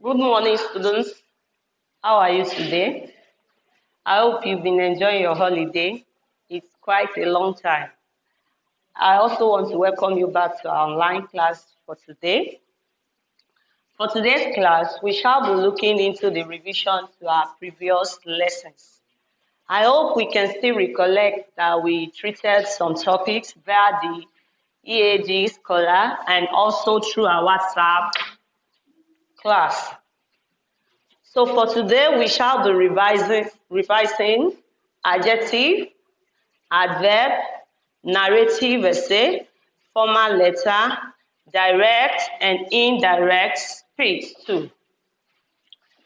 Good morning, students. How are you today? I hope you've been enjoying your holiday. It's quite a long time. I also want to welcome you back to our online class for today. For today's class, we shall be looking into the revision to our previous lessons. I hope we can still recollect that we treated some topics via the EAD Scholar and also through our WhatsApp class. So for today, we shall be revising adjective, adverb, narrative essay, formal letter, direct and indirect speech too.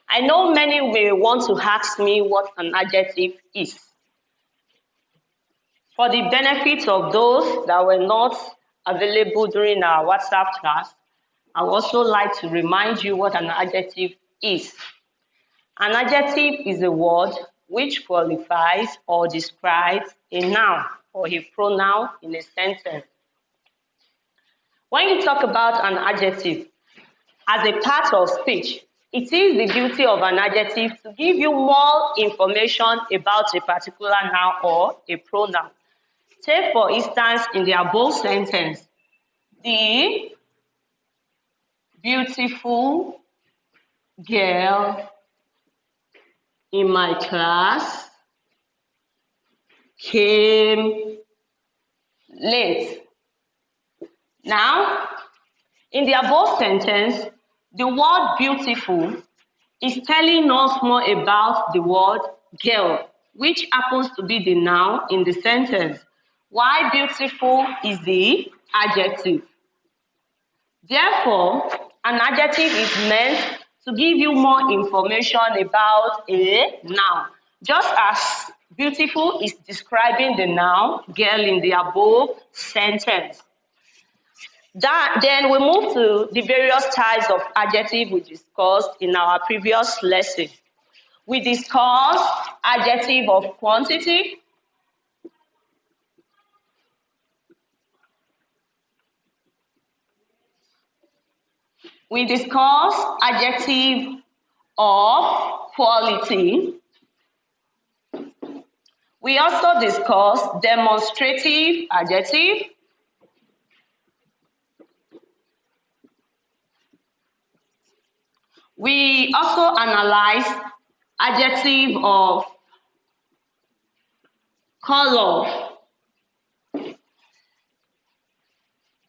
I know many will want to ask me what an adjective is. For the benefit of those that were not available during our WhatsApp class, I would also like to remind you what an adjective is. An adjective is a word which qualifies or describes a noun or a pronoun in a sentence. When you talk about an adjective as a part of speech, it is the duty of an adjective to give you more information about a particular noun or a pronoun. Take, for instance, in the above sentence, the beautiful girl in my class came late. Now, in the above sentence, the word beautiful is telling us more about the word girl, which happens to be the noun in the sentence, while beautiful is the adjective. Therefore, an adjective is meant to give you more information about a noun, just as beautiful is describing the noun girl in the above sentence. Then we move to the various types of adjective we discussed in our previous lesson. We discussed adjective of quantity, we discussed adjective of quality. We also discussed demonstrative adjective. We also analyzed adjective of color.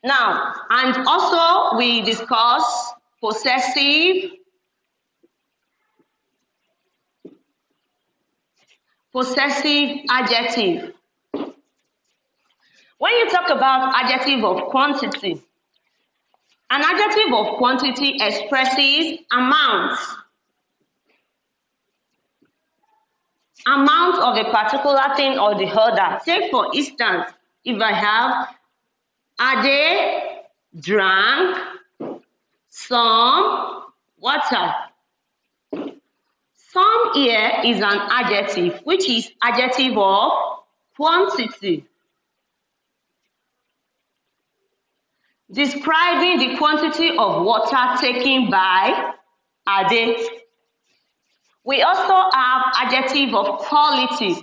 Now, and also we discussed possessive adjective. When you talk about adjective of quantity, an adjective of quantity expresses amount of a particular thing or the other. Take, for instance, if I have Ade drank some water. Some here is an adjective, which is adjective of quantity, describing the quantity of water taken by Ade. We also have adjective of quality.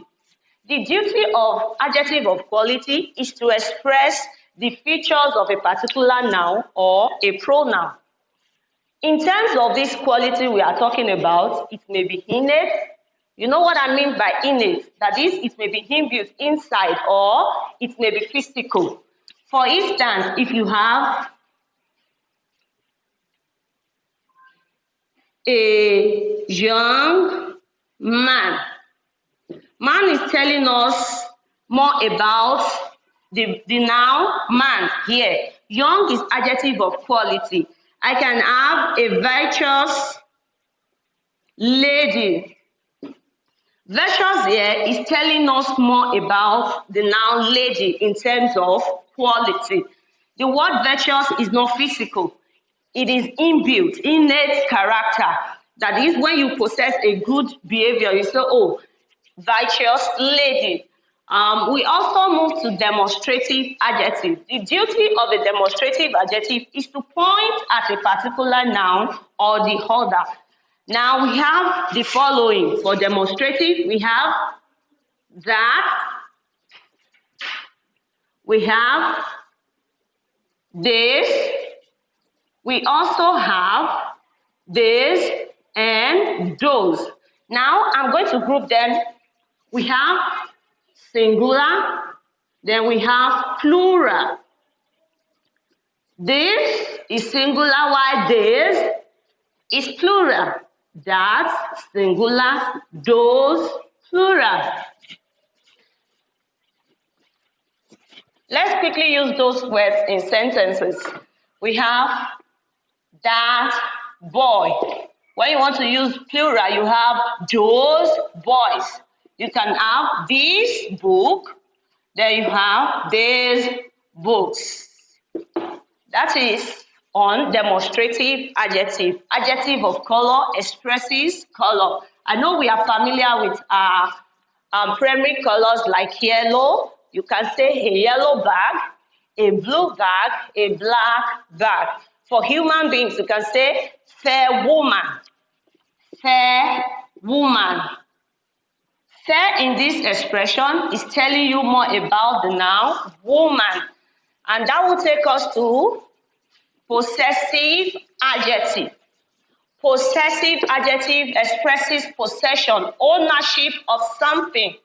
The duty of adjective of quality is to express the features of a particular noun or a pronoun. In terms of this quality we are talking about, it may be innate. You know what I mean by innate? That is, it may be inbuilt inside or it may be physical. For instance, if you have a young man, man is telling us more about the noun man here. Young is adjective of quality. I can have a virtuous lady. Virtuous here is telling us more about the noun lady in terms of quality. The word virtuous is not physical. It is inbuilt, innate character. That is, when you possess a good behavior, you say, oh, virtuous lady. We also move to demonstrative adjective. The duty of a demonstrative adjective is to point at a particular noun or the other. Now we have the following. For demonstrative, we have that, we have this, we also have this and those. Now I'm going to group them. We have singular, then we have plural. This is singular while this is plural. That, singular, those, plural. Let's quickly use those words in sentences. We have that boy. When you want to use plural, you have those boys. You can have this book, then you have these books. That is on demonstrative adjective. Adjective of color expresses color. I know we are familiar with primary colors like yellow. You can say a yellow bag, a blue bag, a black bag. For human beings, you can say fair woman, fair woman. Fair in this expression is telling you more about the noun woman. And that will take us to possessive adjective. Possessive adjective expresses possession, ownership of something.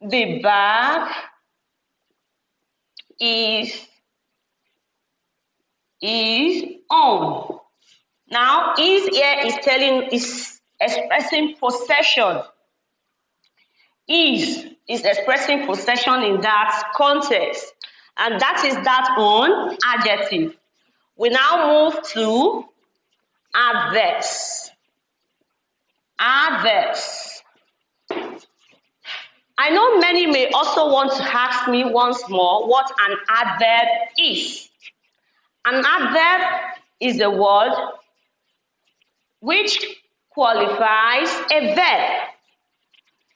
The bag is owned. Now, is here is expressing possession. Is expressing possession in that context. And that is that on adjective. We now move to adverbs. Adverbs. I know many may also want to ask me once more what an adverb is. An adverb is a word which qualifies a verb.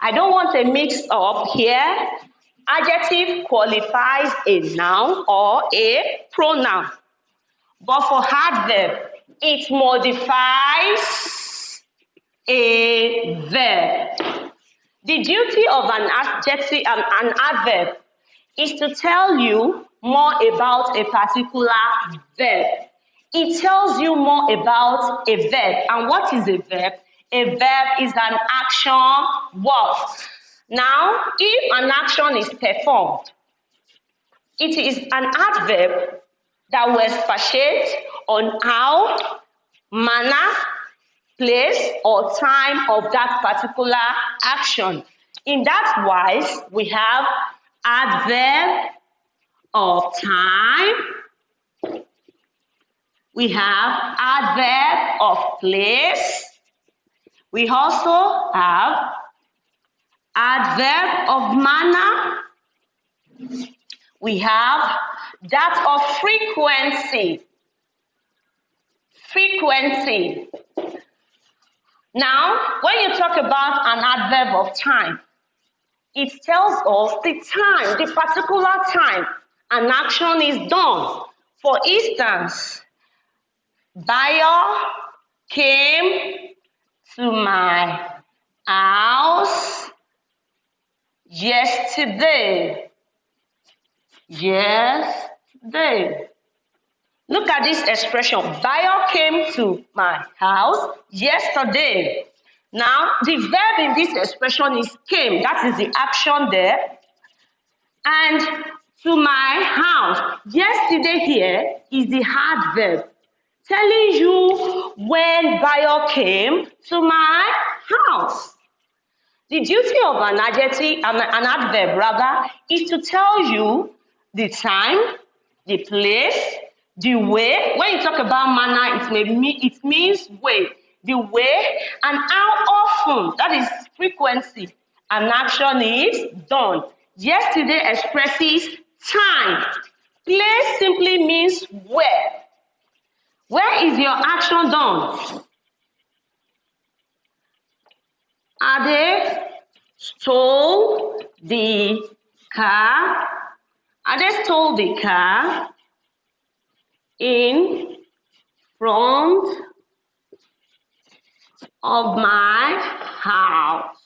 I don't want a mix-up here. Adjective qualifies a noun or a pronoun. But for adverb, it modifies a verb. The duty of an adjective and an adverb is to tell you more about a particular verb. It tells you more about a verb. And what is a verb? A verb is an action word. Now, if an action is performed, it is an adverb that will expatiate on how, manner, place, or time of that particular action. In that wise, we have adverb of time, we have adverb of place, we also have adverb of manner, we have that of frequency. Frequency. Now, when you talk about an adverb of time, it tells us the time, the particular time an action is done. For instance, Bayo came to my house yesterday. Yesterday. Look at this expression. Bayo came to my house yesterday. Now, the verb in this expression is came. That is the action there. And to my house. Yesterday here is the adverb, telling you when Bayo came to my house. The duty of an adjective, an adverb rather, is to tell you the time, the place, the way. When you talk about manner, it means way. The way and how often, that is frequency, an action is done. Yesterday expresses time. Place simply means where. Where is your action done? Are they stole the car. Ade stole the car in front of my house.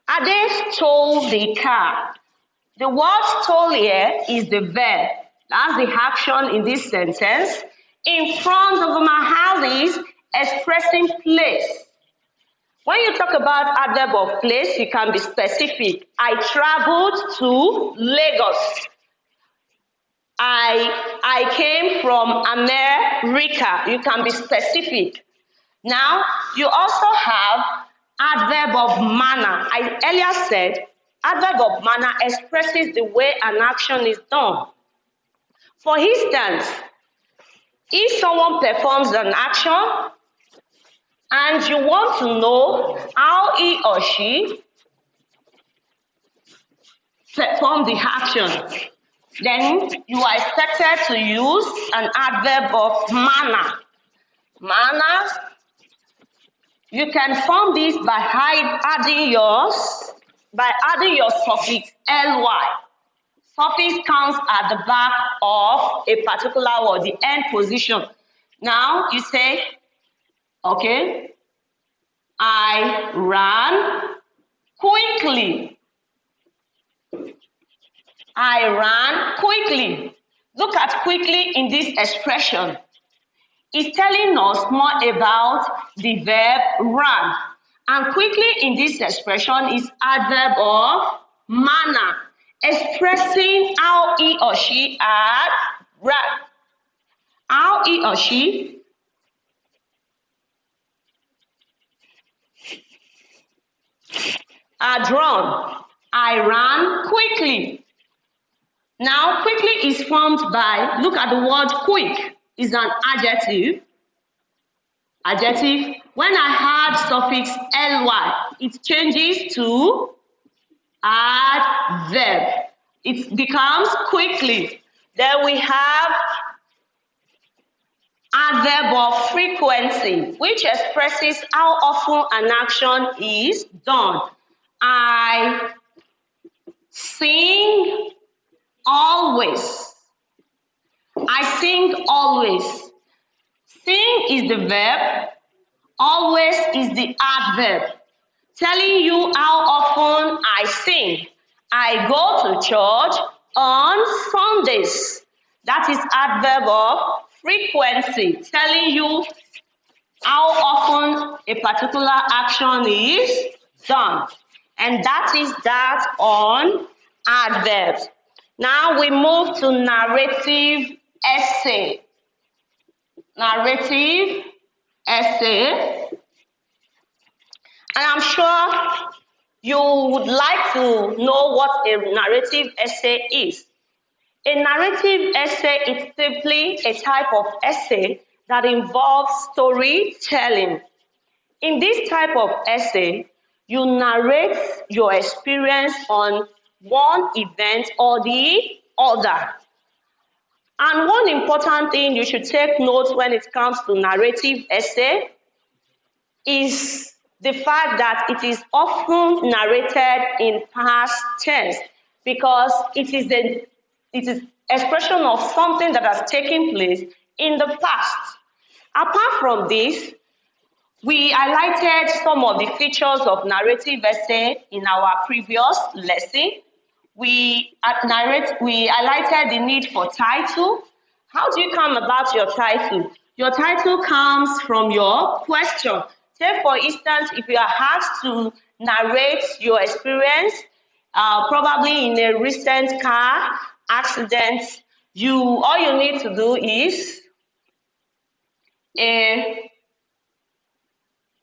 Ade stole the car. The word stole here is the verb. That's the action in this sentence. In front of my house is expressing place. When you talk about adverb of place, you can be specific. I traveled to Lagos. I came from America. You can be specific. Now, you also have adverb of manner. I earlier said adverb of manner expresses the way an action is done. For instance, if someone performs an action and you want to know how he or she performed the action, then you are expected to use an adverb of manner. Manner, you can form this by adding your suffix ly. Suffix comes at the back of a particular word, the end position. Now you say, okay, I ran quickly. I ran quickly. Look at quickly in this expression. It's telling us more about the verb run. And quickly in this expression is adverb of manner, expressing how he or she had run. How he or she had run. I ran quickly. Now, quickly is formed by, look at the word quick, is an adjective. Adjective, when I add suffix ly, it changes to adverb. It becomes quickly. Then we have adverb of frequency, which expresses how often an action is done. I sing always. I sing always. Sing is the verb, always is the adverb, telling you how often I sing. I go to church on Sundays. That is adverb of frequency, telling you how often a particular action is done. And that is that on adverbs. Now we move to narrative essay. Narrative essay. And I'm sure you would like to know what a narrative essay is. A narrative essay is simply a type of essay that involves storytelling. In this type of essay, you narrate your experience on one event or the other. And one important thing you should take note when it comes to narrative essay is the fact that it is often narrated in past tense because it is expression of something that has taken place in the past. Apart from this, we highlighted some of the features of narrative essay in our previous lesson. We highlighted the need for title. How do you come about your title? Your title comes from your question. Say, for instance, if you are asked to narrate your experience, probably in a recent car accident, all you need to do is a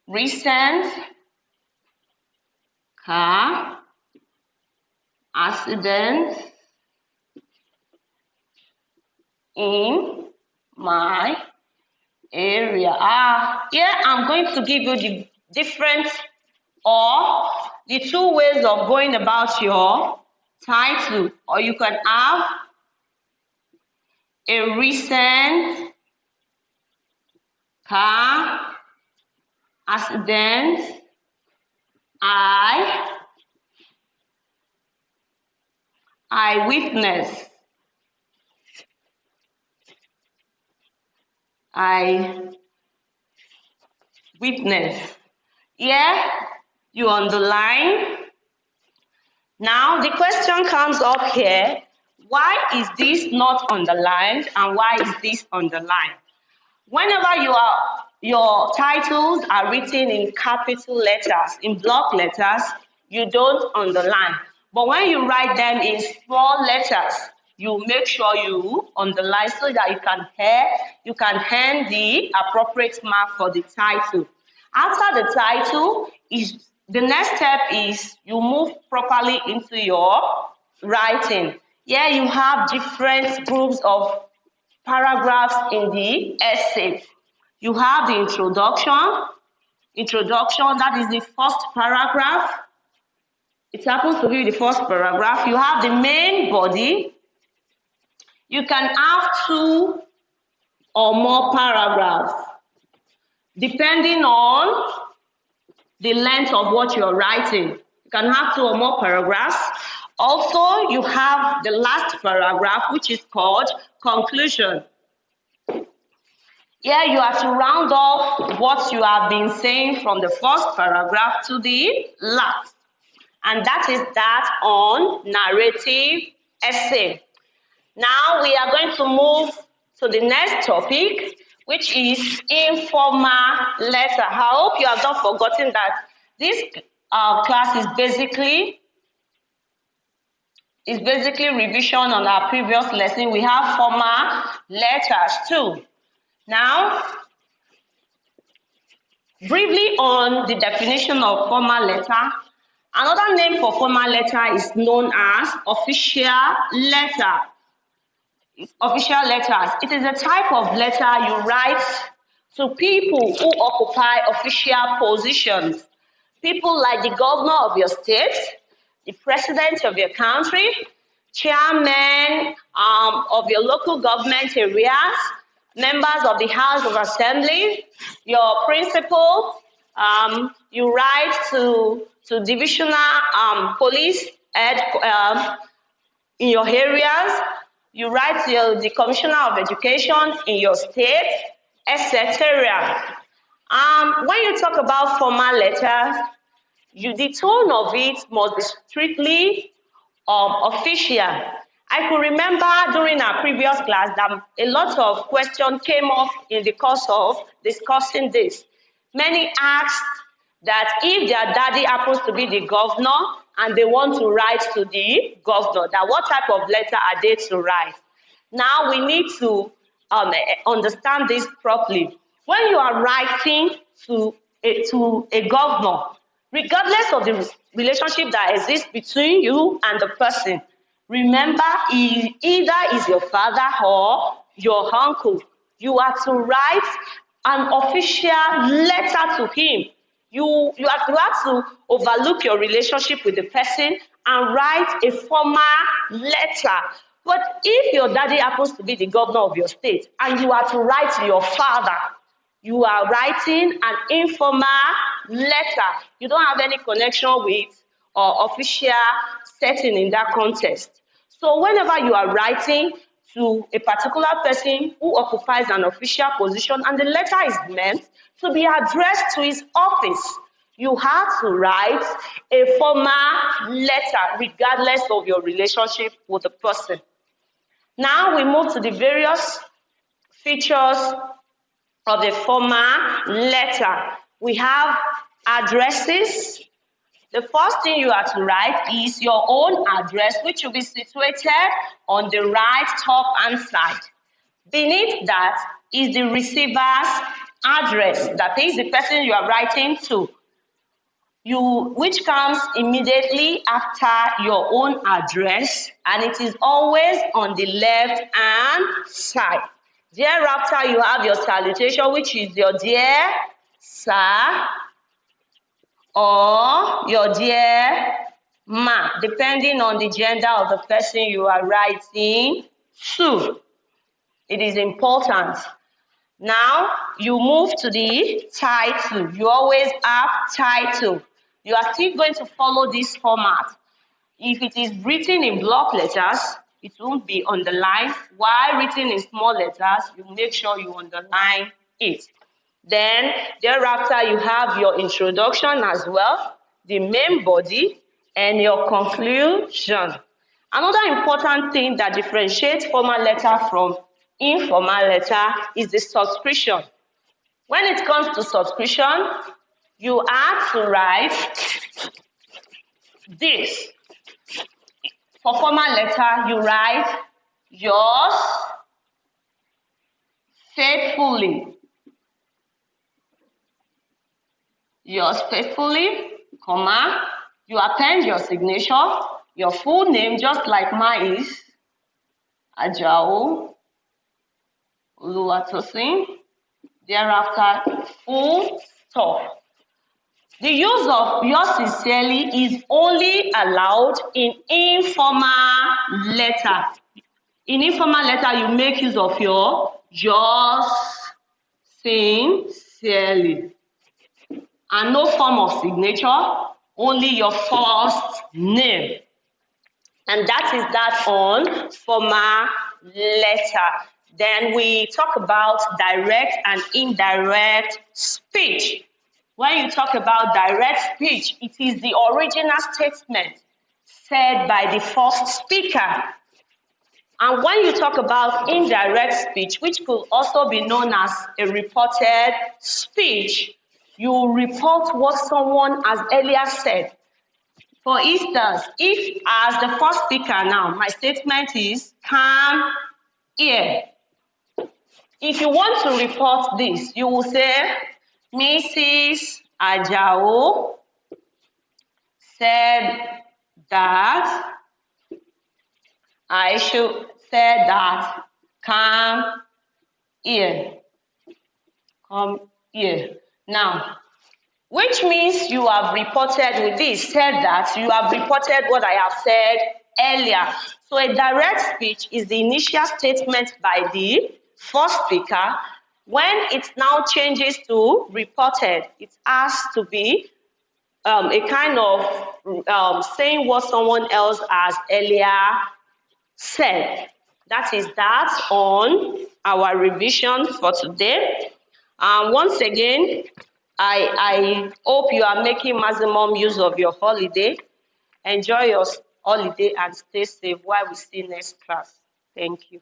recent car accident in my area. Here I'm going to give you the different or the two ways of going about your title. Or you can have a recent car accident I I witness. I witness. Here, you underline. Now, the question comes up here. Why is this not underlined and why is this underlined? Whenever your titles are written in capital letters, in block letters, you don't underline. But when you write them in small letters, you make sure you underline so that you can hand the appropriate mark for the title. After the title, the next step is you move properly into your writing. Here you have different groups of paragraphs in the essay. You have the introduction, that is the first paragraph. It happens to be the first paragraph. You have the main body. You can have 2 or more paragraphs, depending on the length of what you're writing. You can have 2 or more paragraphs. Also, you have the last paragraph, which is called conclusion. Here you have to round off what you have been saying from the first paragraph to the last. And that is that on narrative essay. Now we are going to move to the next topic, which is informal letter. I hope you have not forgotten that this class is basically revision on our previous lesson. We have formal letters too. Now, briefly on the definition of formal letter, another name for formal letter is known as official letter. Official letters. It is a type of letter you write to people who occupy official positions. People like the governor of your state, the president of your country, chairman of your local government areas, members of the House of Assembly, your principal. You write to divisional police head in your areas. You write to the Commissioner of Education in your state, etc. When you talk about formal letters, the tone of it must be strictly official. I could remember during our previous class that a lot of questions came up in the course of discussing this. Many asked that if their daddy happens to be the governor and they want to write to the governor, that what type of letter are they to write? Now we need to understand this properly. When you are writing to a governor, regardless of the relationship that exists between you and the person, remember, he either is your father or your uncle. You are to write an official letter to him. You have to overlook your relationship with the person and write a formal letter. But if your daddy happens to be the governor of your state and you are to write to your father, you are writing an informal letter. You don't have any connection with or official setting in that context. So whenever you are writing to a particular person who occupies an official position and the letter is meant to be addressed to his office, you have to write a formal letter regardless of your relationship with the person. Now we move to the various features of the formal letter. We have addresses. The first thing you are to write is your own address, which will be situated on the right top hand side. Beneath that is the receiver's address, that is the person you are writing to, which comes immediately after your own address, and it is always on the left hand side. Thereafter, you have your salutation, which is your dear sir or your dear ma, depending on the gender of the person you are writing to. It is important. Now, you move to the title. You always have title. You are still going to follow this format. If it is written in block letters, it won't be underlined. While written in small letters, you make sure you underline it. Then thereafter, you have your introduction as well, the main body, and your conclusion. Another important thing that differentiates formal letter from informal letter is the subscription. When it comes to subscription, you have to write this. For formal letter, you write yours faithfully. Yours faithfully, comma, you append your signature, your full name, just like mine is, Ajao Oluwatosin. Thereafter, full stop. The use of yours sincerely is only allowed in informal letter. In informal letter, you make use of your yours sincerely. And no form of signature, only your first name. And that is that on formal letter. Then we talk about direct and indirect speech. When you talk about direct speech, it is the original statement said by the first speaker. And when you talk about indirect speech, which could also be known as a reported speech, you report what someone has earlier said. For instance, if as the first speaker now, my statement is, come here. If you want to report this, you will say, Mrs. Ajao said that, I should say that, come here. Come here. Now, which means you have reported with this, said that, you have reported what I have said earlier. So a direct speech is the initial statement by the first speaker. When it now changes to reported, it has to be a kind of saying what someone else has earlier said. That is that on our revision for today. Once again, I hope you are making maximum use of your holiday. Enjoy your holiday and stay safe while we see next class. Thank you.